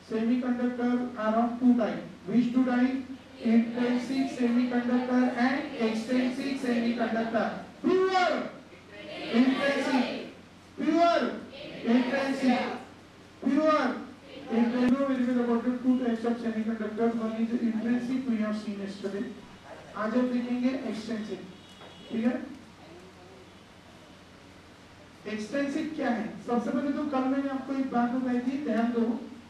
Semiconductor are of two types. Which two types? Intrinsic semiconductor and extrinsic semiconductor. Pure intrinsic, pure intrinsic, pure. You know very well about the two types of semiconductors. One is intrinsic, we have seen yesterday. आज हम देखेंगे extrinsic. ठीक है? Extensive क्या है? सबसे पहले तो कल मैंने आपको एक बात बताई थी, ध्यान दो।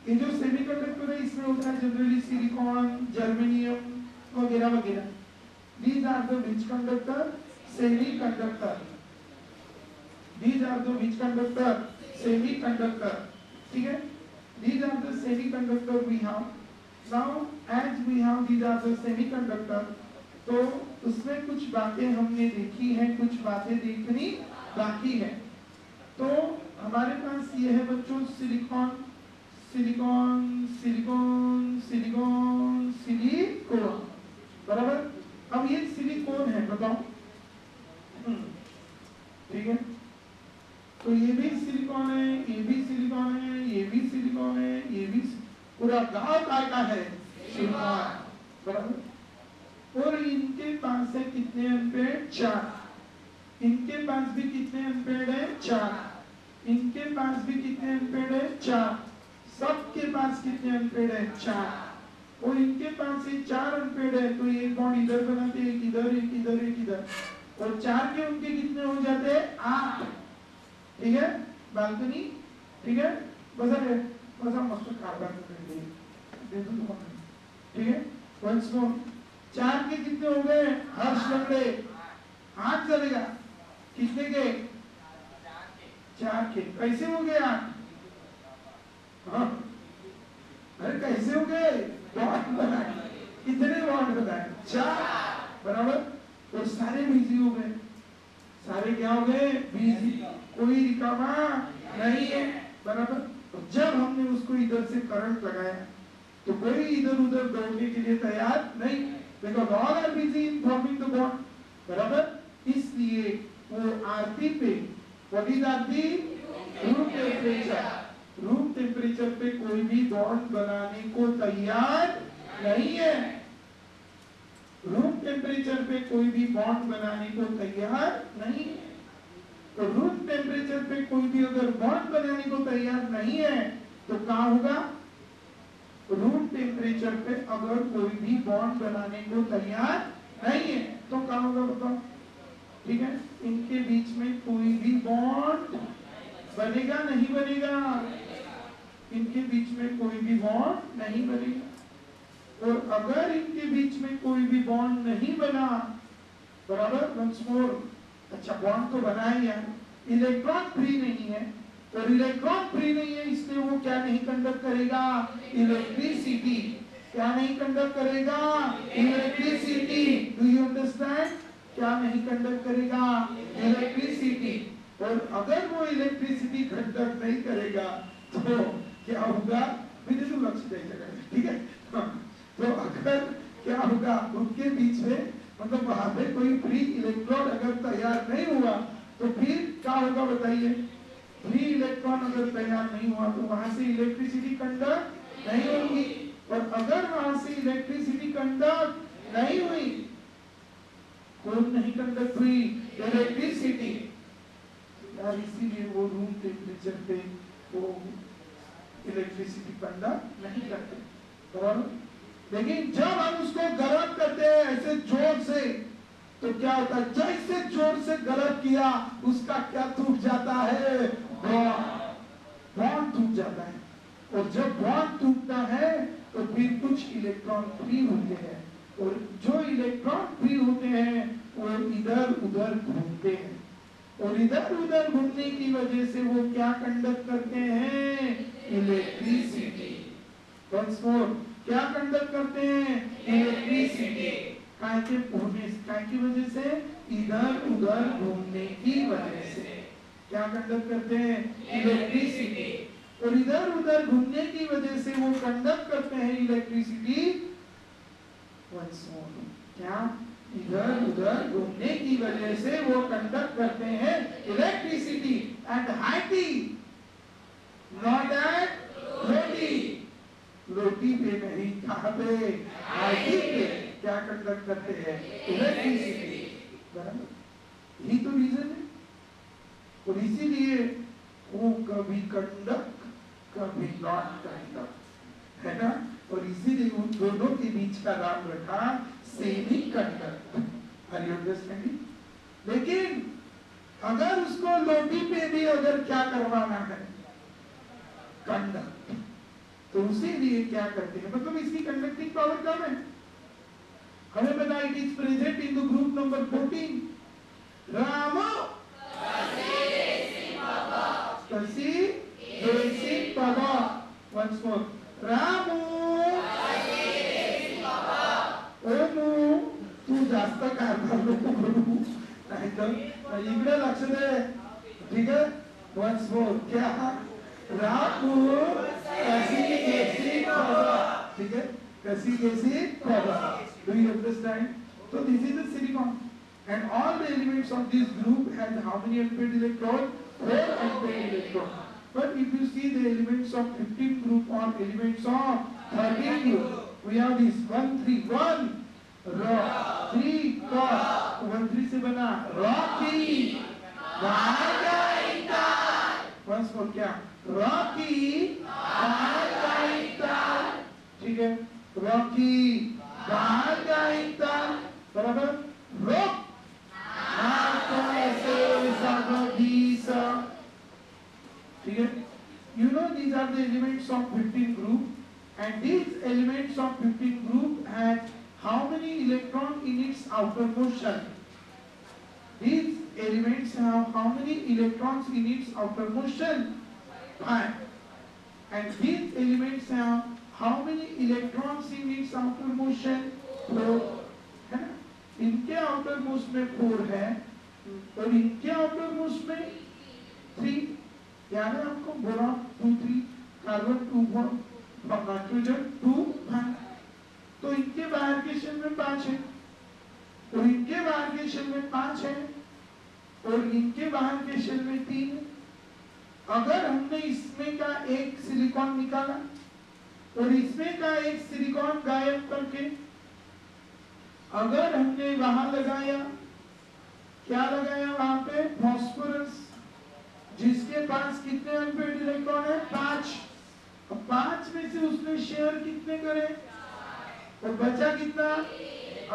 ये जो सेमीकंडक्टर है इसमें होता है जनरली सिलिकॉन, जर्मेनियम वगैरह वगैरह। These are the which conductor? Semiconductor. These are the which conductor? Semiconductor. ठीक है? These are the semiconductor we have. Now as we have these are the semiconductor, तो उसमें कुछ बातें हमने देखी हैं, कुछ बातें देखनी बाकी है। तो हमारे पास ये है बच्चों silicon, silicon, silicon, silicon, silicon, बराबर। अब ये सिलिकॉन है, बताओ, ठीक है? तो ये भी सिलिकॉन है, ये भी सिलिकॉन है, ये भी सिलिकॉन है, ये भी पूरा गांव का है सिलिकॉन, बराबर। और इनके पास है कितने अनपेड? 4। इनके पास भी कितने अनपेड है? 4। इनके पास भी कितने अनपेड है? 4। सबके पास कितने अनपेड है? 4। और इनके पास ये 4 अनपेड है, तो ये बॉन्ड इधर बनाते हैं, एक इधर, एक इधर, एक इधर, और 4 के उनके कितने हो जाते हैं? 8। ठीक है? बालकनी, ठीक है? बसा मस्त कारबार करते हैं, ठीक है? वंस मोर 4 के कितने हो गए? हर्ष लंगड़े 8 चलेगा, कितने के? 4 के। कैसे हो गए 8? हाँ, अरे कैसे हो गए? बॉन्ड बनाए, कितने बॉन्ड बनाए? 4, बराबर। और सारे बिजी हो गए, सारे क्या हो गए? बिजी, कोई रिकामा नहीं है, बराबर। और जब हमने उसको इधर से करंट लगाया तो कोई इधर उधर दौड़ने के लिए तैयार नहीं, because all are busy in forming the bond, बराबर। इसलिए वो आरती पे, what is Aarti? Room temperature, room temperature पे कोई भी बॉन्ड बनाने को तैयार नहीं है। रूम टेम्परेचर पे कोई भी बॉन्ड बनाने को तैयार नहीं है। तो रूम टेम्परेचर पे कोई भी अगर बॉन्ड बनाने को तैयार नहीं है तो क्या होगा? रूम टेम्परेचर पे अगर कोई भी बॉन्ड बनाने को तैयार नहीं है तो क्या होगा बताओ? ठीक है, इनके बीच में कोई भी बॉन्ड बनेगा नहीं बनेगा? इनके बीच में कोई भी बॉन्ड नहीं बनेगा। और अगर इनके बीच में कोई भी बॉन्ड नहीं बना, बराबर, वंस मोर, अच्छा बॉन्ड तो बना ही है, इलेक्ट्रॉन फ्री नहीं है, और इलेक्ट्रॉन फ्री नहीं है इसलिए वो क्या नहीं कंडक्ट करेगा? इलेक्ट्रिसिटी। क्या नहीं कंडक्ट करेगा? इलेक्ट्रिसिटी। Do you understand? क्या नहीं कंडक्ट करेगा? इलेक्ट्रिसिटी। और अगर वो इलेक्ट्रिसिटी कंडक्ट नहीं करेगा तो क्या होगा? विद्युत लक्ष्य जगह, ठीक है? तो अगर क्या होगा? उनके बीच में, मतलब वहां पे कोई फ्री इलेक्ट्रॉन अगर तैयार नहीं हुआ तो फिर क्या होगा बताइए? फ्री इलेक्ट्रॉन अगर तैयार नहीं हुआ तो वहां से इलेक्ट्रिसिटी कंडक्ट नहीं होगी, और अगर वहां से इलेक्ट्रिसिटी कंडक्ट नहीं हुई, कौन नहीं कंडक्ट हुई? इलेक्ट्रिसिटी। इसीलिए वो रूम टेम्परेचर पे वो इलेक्ट्रिसिटी कंडक्ट नहीं करते, बराबर। लेकिन जब हम उसको गर्म करते हैं ऐसे जोर से तो क्या होता है? जैसे जोर से गर्म किया उसका क्या टूट जाता है? बॉन्ड टूट जाता है। और जब बॉन्ड टूटता है तो फिर कुछ इलेक्ट्रॉन फ्री होते हैं, और जो इलेक्ट्रॉन फ्री होते हैं वो इधर उधर घूमते हैं, और इधर उधर घूमने की वजह से वो क्या कंडक्ट करते हैं? इलेक्ट्रिसिटी। वंस मोर, क्या कंडक्ट करते हैं? इलेक्ट्रिसिटी। काय की वजह से? इधर उधर घूमने की वजह से क्या कंडक्ट करते हैं? इलेक्ट्रिसिटी। और इधर उधर घूमने की वजह से वो कंडक्ट करते हैं इलेक्ट्रिसिटी। वंस मोर, क्या? इधर उधर घूमने की वजह से वो कंडक्ट करते हैं electricity at high T, not at low T. Low T पे नहीं, कहाँ पे, आईटी पे क्या कंडक्ट करते हैं, इलेक्ट्रिसिटी, बराबर। यही तो रीजन है। और इसीलिए वो कभी कंडक्ट कभी नॉट कंडक्ट, है ना। और इसीलिए उन दोनों के बीच का नाम रखा semiconductor. Are you understanding? लेकिन अगर उसको लोटी पे भी अगर क्या करवाना है, कंडक्ट, तो उसी लिए क्या करते हैं, मतलब इसकी कंडक्टिंग पावर कम है। हमें पता है, it is present in the group number 14। रामो कसी देसी बाबा, वंस मोर, रामो ओमू, तू जास्त कारभार नको करू, नाही तर इकडे लक्ष दे, ठीक है। वंस मोर, क्या, रामू कसी देसी बाबा, ठीक है, कसी देसी बाबा। Do you understand? So this is the silicon, and all the elements of this group has how many unpaired electrons? 4 unpaired electrons. But if you see the elements of 15 group or elements of 13 group, we have this 1 3 1 rock 3 cos 1 3 से बना rocky margarita, once more क्या, rocky margarita, ठीक है, rocky margarita, बराबर, rock ठीक है। You know these are the elements of 15 group, and these elements of 15 group have how many electrons in its outermost shell? These elements have how many electrons in its outermost shell? 5. And these elements have how many electrons in its outermost shell? 4. है ना? इनके outermost में 4 है और इनके outermost में 3। याद है आपको, बोरॉन 2 3, कार्बन 2 4, नाइट्रोजन 2 5। तो इनके बाहर के शेल में 5 है और इनके बाहर के शेल में 5 है और इनके बाहर के शेल में 3 है। अगर हमने इसमें का एक सिलिकॉन निकाला और इसमें का एक सिलिकॉन गायब करके अगर हमने वहां लगाया, क्या लगाया वहां पे, फास्फोरस, जिसके पास कितने अनपेयर्ड इलेक्ट्रॉन है, 5। अब 5 में से उसने शेयर कितने करे और बचा कितना,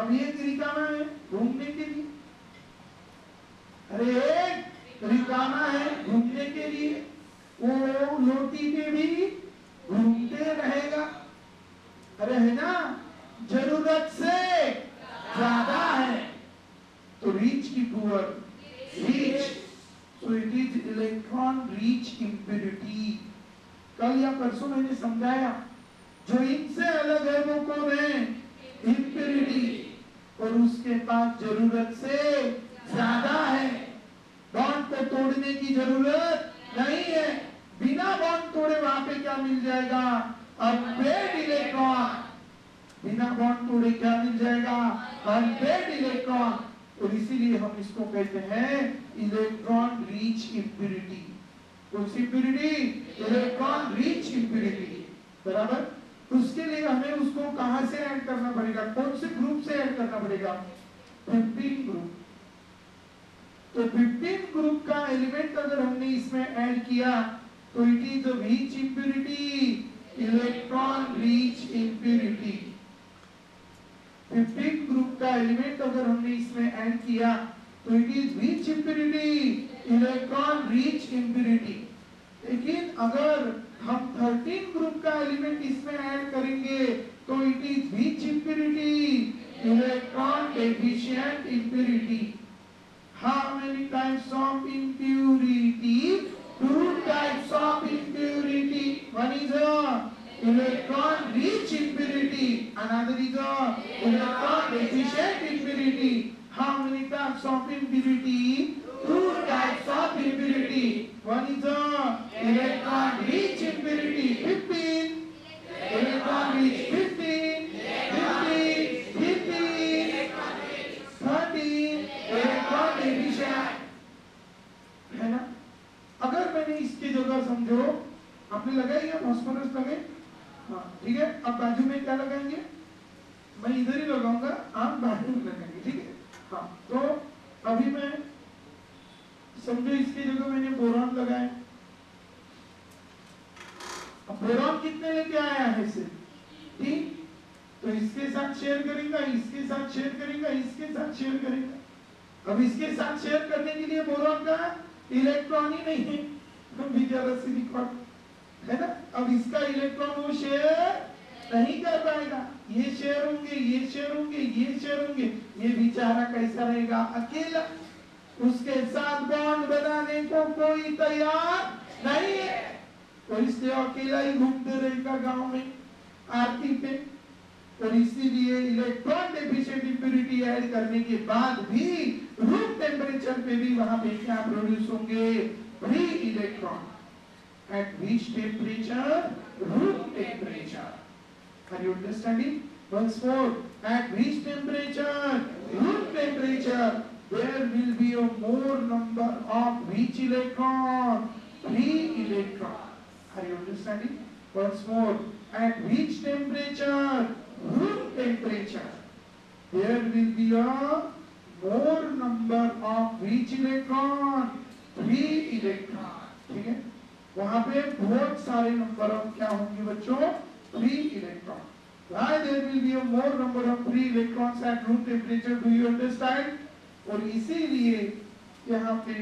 अब ये रिकामा है घूमने के लिए, अरे एक रिकामा है घूमने के लिए, वो लोटी पे भी घूमते रहेगा, अरे है ना, जरूरत से ज्यादा है तो रिच की poor, rich, so it is electron rich impurity। कल या परसों मैंने समझाया, जो इनसे अलग है वो कौन है, impurity, और उसके पास जरूरत से ज्यादा है। बॉन्ड को तोड़ने की जरूरत नहीं है, बिना बॉन्ड तोड़े वहां पे क्या मिल जाएगा, अनपेयर्ड इलेक्ट्रॉन, बिना बॉन्ड तोड़े क्या मिल जाएगा, अनपेयर्ड इलेक्ट्रॉन। और इसीलिए हम इसको कहते हैं इलेक्ट्रॉन रिच इंप्यूरिटी। कौन सी इंप्यूरिटी, इलेक्ट्रॉन रिच इंप्यूरिटी, बराबर। उसके लिए हमें उसको कहां से ऐड करना पड़ेगा, कौन से ग्रुप से ऐड करना पड़ेगा, 15 ग्रुप। तो 15 ग्रुप का एलिमेंट अगर हमने इसमें ऐड किया तो it is rich impurity, electron rich impurity. 15 group का एलिमेंट अगर हमने इसमें ऐड किया तो it is rich impurity, electron rich impurity. लेकिन अगर हम 13 ग्रुप का एलिमेंट इसमें ऐड करेंगे तो it is rich impurity, electron deficient impurity. How many types of impurity, 2 types of impurity, one is electron rich impurity, another is electron deficient impurity. How many types of impurity, 2 types of impurity, one is electron rich impurity, 15, electron rich 15, 15, 15, 13, electron deficient, है ना। अगर मैंने इसकी जगह समझो, आपने लगाई या फास्फोरस लगे, हाँ, ठीक है, अब बाजू में क्या लगाएंगे, मैं इधर ही लगाऊंगा, आप बाजू में लगाएंगे, ठीक है। हाँ, तो अभी मैं समझो इसकी जगह मैंने बोरॉन लगाया, अब बोरॉन कितने लेके आया है सिर्फ 3, तो इसके साथ शेयर करेगा, इसके साथ शेयर करेगा, इसके साथ शेयर करेगा। अब इसके साथ शेयर करने के लिए बोरॉन का इलेक्ट्रॉन ही नहीं है, तो बेचारा सिलिकॉन है ना, अब इसका इलेक्ट्रॉन वो शेयर नहीं कर पाएगा, ये शेयर होंगे, ये शेयर होंगे, ये शेयर होंगे, ये बेचारा कैसा रहेगा, अकेला, उसके साथ बॉन्ड बनाने को कोई तैयार नहीं है, तो इसलिए अकेला ही घूमते रहेगा गांव में आरती पे। और इसीलिए इलेक्ट्रॉन डेफिशिएंट इंप्योरिटी ऐड करने के बाद भी रूम टेम्परेचर पे भी वहां पे क्या प्रोड्यूस होंगे, free electron. At which temperature? Room temperature. Are you understanding? Once more, at which temperature? Room temperature. There will be a more number of which electron? Free electron. Are you understanding? Once more, at which temperature? Room temperature. There will be a more number of which electron? Free electron. ठीक है? वहां पे बहुत सारे number of क्या होंगे बच्चों, free electron. Why there will be a more number of free electrons at room temperature? Do you understand? और इसीलिए यहाँ पे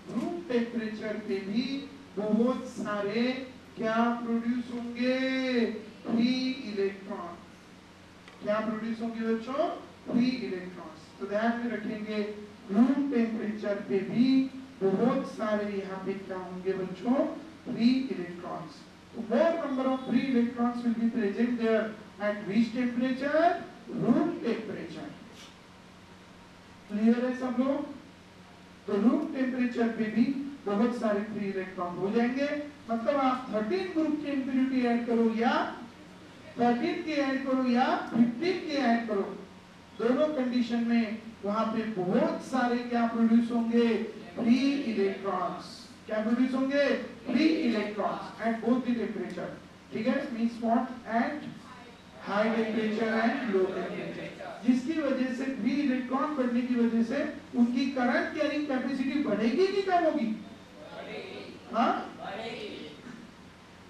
रूम टेम्परेचर पे भी बहुत सारे क्या प्रोड्यूस होंगे, फ्री इलेक्ट्रॉन। क्या प्रोड्यूस होंगे बच्चों, फ्री इलेक्ट्रॉन्स। तो ध्यान में रखेंगे रूम टेम्परेचर पे भी बहुत सारे यहाँ पे क्या होंगे बच्चों, free electrons. So more number of free electrons will be present there at which temperature? Room temperature. Clear है सब लोग? तो रूम टेम्परेचर पे भी बहुत सारे फ्री इलेक्ट्रॉन हो जाएंगे। मतलब आप 13 ग्रुप की इंप्योरिटी ऐड करो या 13 की ऐड करो या 15 की ऐड करो, दोनों कंडीशन में वहां पे बहुत सारे क्या प्रोड्यूस होंगे, फ्री इलेक्ट्रॉन्स। क्या प्रोड्यूस होंगे, free electrons at both the temperature. ठीक है, means what, eight high temperature and low temperature, जिसकी वजह से फ्री इलेक्ट्रॉन बढ़ने की वजह से उनकी करंट कैरिंग कैपेसिटी बढ़ेगी कि कम होगी, हाँ,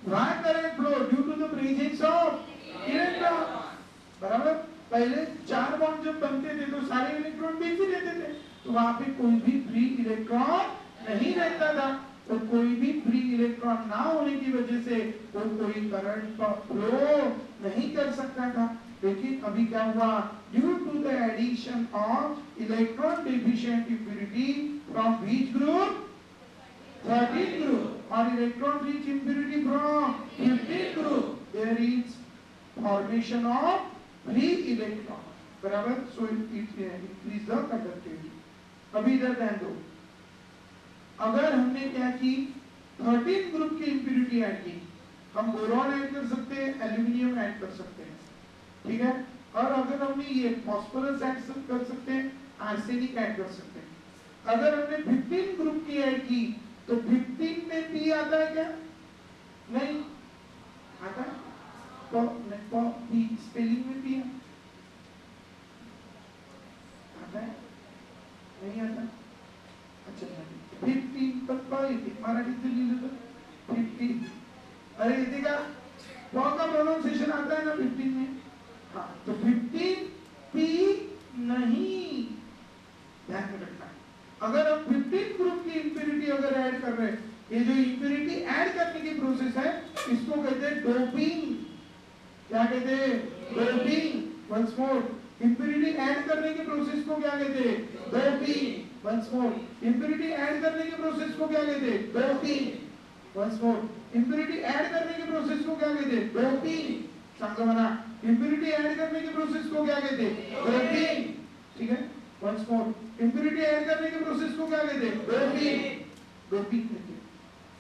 why current flow? Due to the presence of electron। बराबर, पहले 4 बॉन्ड जब बनते थे तो सारे इलेक्ट्रॉन बिजी रहते थे, तो वहां पे कोई भी फ्री इलेक्ट्रॉन नहीं रहता था, तो कोई भी फ्री इलेक्ट्रॉन ना होने की वजह से वो कोई करंट का फ्लो नहीं कर सकता था। लेकिन अभी क्या हुआ, due to the addition of electron deficient impurity from which group, 13 group, or electron rich impurity from 15 group, there is formation of free electron, बराबर, so it increase the conductivity। अभी इधर ध्यान दो, अगर हमने क्या की, 13 ग्रुप की इंप्योरिटी ऐड की, हम बोरॉन ऐड कर सकते हैं, एल्यूमिनियम ऐड कर सकते हैं, ठीक है, और अगर हमने ये फास्फोरस ऐड कर सकते हैं, आर्सेनिक ऐड कर सकते हैं। अगर हमने 15 ग्रुप की ऐड की तो 15 में पी आता है क्या, नहीं आता है, तो पी स्पेलिंग में पी आता है, नहीं आता, अच्छा 15 पर मराठी से लिहिलं तर 15, अरे येते का, का प्रोनाउंसिएशन आता है ना 15 में, हाँ, तो 15 पी नहीं, ध्यान में रखना है। अगर हम 15 ग्रुप की इंप्योरिटी अगर ऐड कर रहे हैं, ये जो इंप्योरिटी ऐड करने की प्रोसेस है इसको कहते हैं डोपिंग। क्या कहते हैं, doping. Once more, impurity add करने की प्रोसेस को क्या कहते हैं, doping. Once more, impurity add करने की प्रोसेस को क्या कहते हैं, doping. Once more, impurity add करने की प्रोसेस को क्या कहते हैं, डोपिंग। सांगतो म्हणा, इंप्योरिटी ऐड करने की प्रोसेस को क्या कहते हैं, डोपिंग, ठीक है। वंस मोर, इंप्योरिटी ऐड करने के प्रोसेस को क्या कहते हैं, डोपिंग, डोपिंग कहते हैं।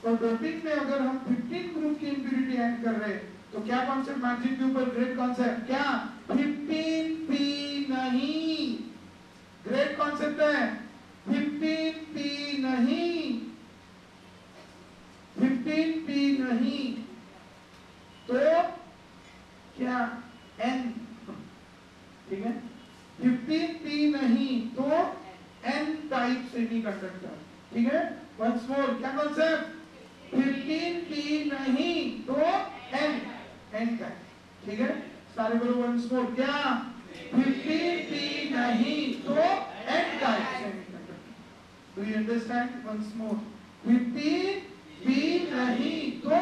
और डोपिंग में अगर हम 15 ग्रुप की इंप्योरिटी ऐड कर रहे हैं तो क्या कॉन्सेप्ट मार्जिन के ऊपर, ग्रेट कॉन्सेप्ट, क्या 15 पी नहीं, ग्रेट कॉन्सेप्ट है, 15 पी नहीं, 15 पी नहीं, तो क्या N, ठीक है। 15p नहीं तो N टाइप सेमीकंडक्टर, ठीक है। वंस मोर, क्या कॉन्सेप्ट, 15p नहीं तो N टाइप, ठीक है। सारे बोलो वंस मोर, क्या 15p नहीं तो N type semiconductor. Do you understand? Once more, 15p नहीं तो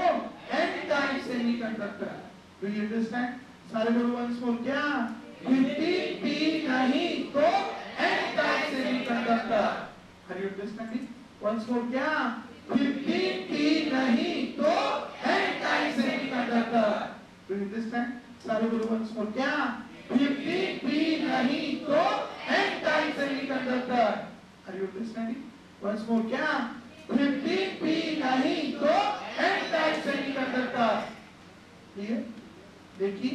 N type semiconductor. Do you understand? सारे बोलो वंस मोर, क्या 15p नहीं तो N type semiconductor. Are you understanding? Once more, क्या 15p नहीं तो N type semiconductor. Do you understand? सारे बोलो वंस मोर, क्या 15p नहीं तो N type semiconductor. Are you understanding? Once more, क्या 15p नहीं तो N टाइप सेमीकंडक्टर। क्लियर? देखिए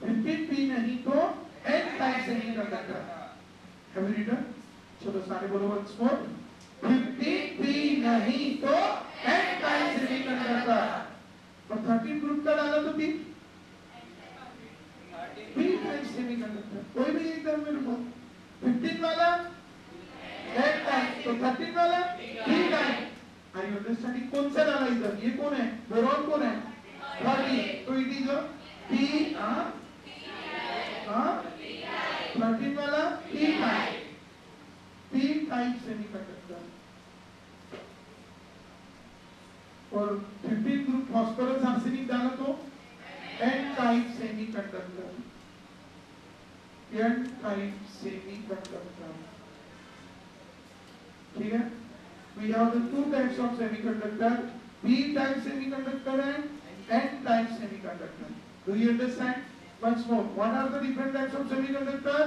15p नहीं तो N type semiconductor. Have you written? चलो सारे बोलो वंस मोर, 15p नहीं तो N टाइप सेमीकंडक्टर। और 13 ग्रुप का डाला तो p टाइप सेमीकंडक्टर। कोई भी एकदम में रुको, 15 वाला N टाइप तो 13 वाला p type. Are you understanding? कौन सा डाला इधर? ये कौन है? बोरॉन कौन है? 13, तो इट इज अ p 13 वाला p टाइप सेमीकंडक्टर। और 15 ग्रुप फास्फोरस आर्सेनिक डाला तो N type semiconductor, N type semiconductor, ठीक है। We have the two types of semiconductor, p type semiconductor and N type semiconductor. Do you understand? Once more, what are the different types of semiconductor?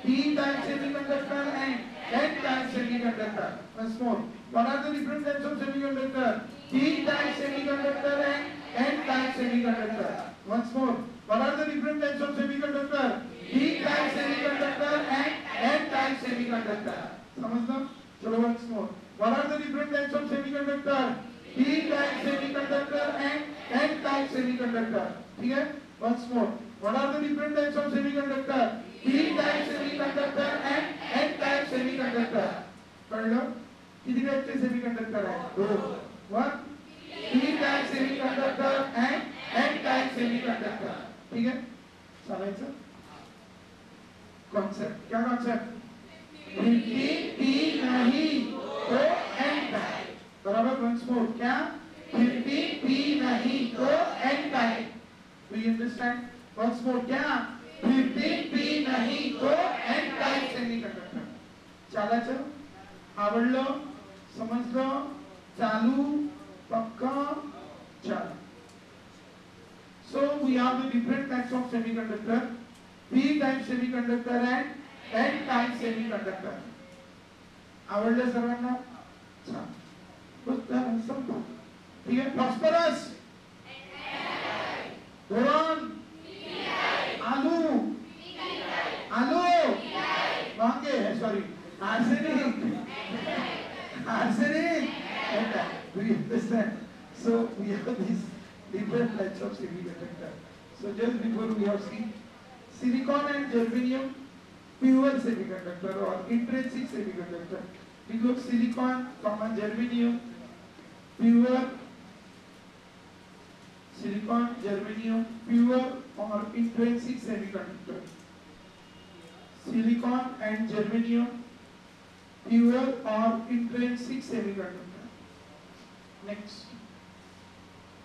P type semiconductor and N type semiconductor. Once more, what are the different types of semiconductor? P type semiconductor and N type semiconductor. Once more, what are the different types of semiconductor? P type semiconductor and N type semiconductor. समझना? चलो once more, what are the different types of semiconductor? P type semiconductor and N type semiconductor. ठीक है? Once more, what are the different types of semiconductor? P type semiconductor and N type semiconductor. पढ़ लो, कितने type के semiconductor है? दो, one P type semiconductor and N type semiconductor. ठीक है? समझ? कॉन्सेप्ट, क्या कॉन्सेप्ट? 15p नहीं तो N टाइप, बराबर। वंस मोर, क्या 15p नहीं तो N type. Do you understand? Once more, क्या 15p नहीं तो N टाइप सेमीकंडक्टर। चालायचं? आवडलं? समजलं? चालू? पक्का? चला. So we have the different types of semiconductor, p type semiconductor and N type semiconductor. आवडलं सर्वांना? छान. संपलं. ठीक है. फॉस्फरस, बोरॉन, आलू, वांगे, sorry, arsenic, do you understand? So we have these different types of semiconductor. So just before we have seen silicon and germanium, pure semiconductor or intrinsic semiconductor. We look silicon, germanium, pure silicon, germanium, pure or intrinsic semiconductor. Silicon and germanium, pure or intrinsic semiconductor. Next,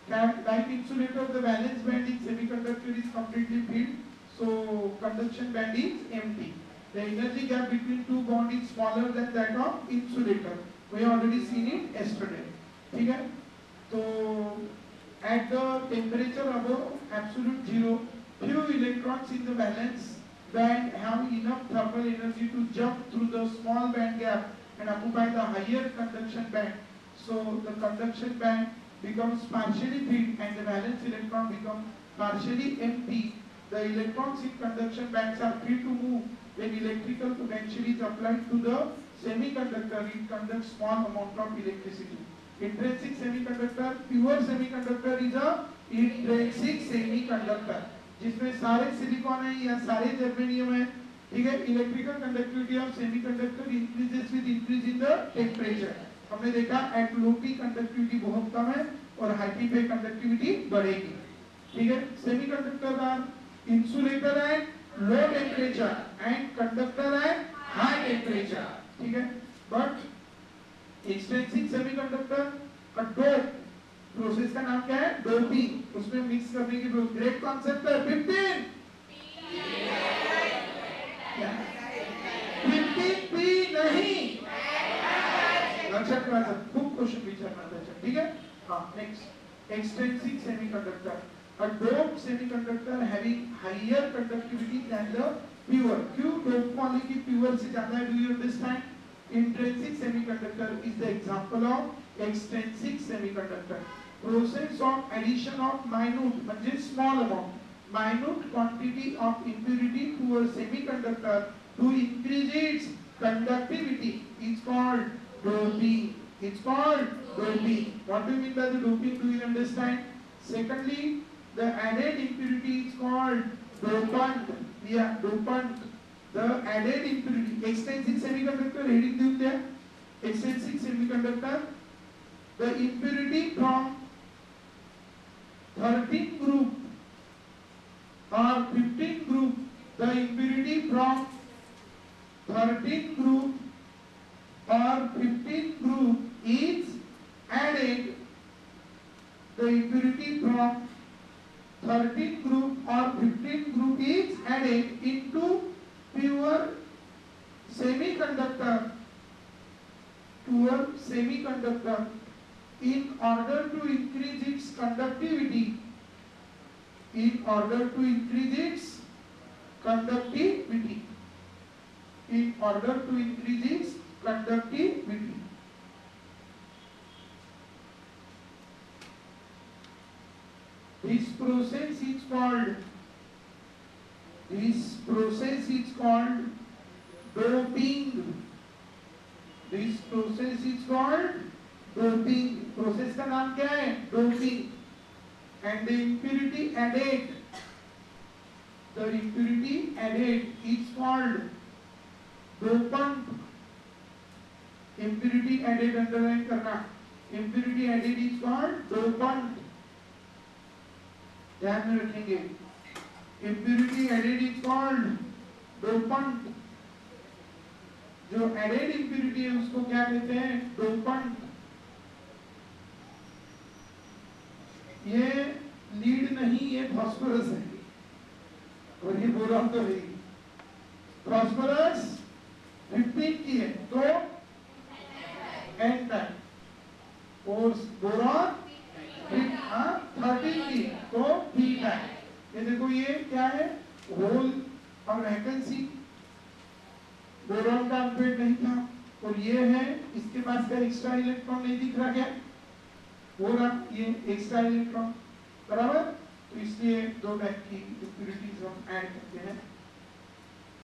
like insulator, the valence band in semiconductor is completely filled, so conduction band is empty. The energy gap between two bonds is smaller than that of insulator. We have already seen it yesterday. ठीक है? तो at the temperature above absolute zero, few electrons in the valence band have enough thermal energy to jump through the small band gap and occupy the higher conduction band. So the conduction band becomes partially filled and the valence electron becomes partially empty. The electrons in conduction bands are free to move when electrical potential is applied to the semiconductor. It conducts small amount of electricity. Intrinsic semiconductor, pure semiconductor is a intrinsic semiconductor, जिसमें सारे silicon है या सारे germanium है, ठीक है। Electrical conductivity of semiconductor increases with increase in the temperature. हमने देखा एट लो पी कंडक्टिविटी बहुत कम है और हाई पी पे कंडक्टिविटी बढ़ेगी, ठीक है। Semiconductor are insulator at low temperature and conductor at high temperature, ठीक है। बट एक्सट्रिंसिक सेमीकंडक्टर का डोप प्रोसेस का नाम क्या है? डोपिंग। उसमें मिक्स करने की ग्रेट कॉन्सेप्ट है 15 15 नहीं, लक्षण का खूब क्वेश्चन विचारना था, ठीक है। हाँ, next extrinsic semiconductor, a doped semiconductor having higher conductivity than the pure। क्यों डोप वाले की प्योर से ज्यादा है? Do you understand? Intrinsic semiconductor is the example of extrinsic semiconductor। Process of addition of minute, म्हणजे small amount, minute quantity of impurity to a semiconductor to increase its conductivity is called doping। It's called doping। What do you mean by the doping? Do you understand? Secondly, the added impurity is called dopant। Yeah, dopant। The added impurity, extrinsic semiconductor heading देऊन द्या। Extrinsic semiconductor, the impurity from 13 group or 15 group, the impurity from 13 group or 15 group is added, the impurity from 13 group or 15 group is added into pure semiconductor, pure semiconductor in order to increase its conductivity, in order to increase its conductivity, in order to increase its conductivity। This process is called doping। This process is called doping। Process का नाम क्या है? Doping। And the impurity added, the impurity added is called dopant। Impurity added underline करना, impurity added is called dopant। ध्यान में रखेंगे, impurity added is called dopant। जो added impurity है उसको क्या कहते हैं? डोपंट। ये लीड नहीं, ये फास्फोरस है और ये बोरॉन तो है। फास्फोरस 15 की है तो एन टाइप और बोरॉन 13 की तो पी टाइप। ये देखो ये क्या है? होल और वैकेंसी। बोरॉन का अनपेड नहीं था और ये है, इसके पास का एक्स्ट्रा इलेक्ट्रॉन नहीं दिख रहा क्या? वो रहा ये एक्स्ट्रा इलेक्ट्रॉन, बराबर। तो इसलिए दो टाइप की इंप्यूरिटीज हम ऐड करते हैं।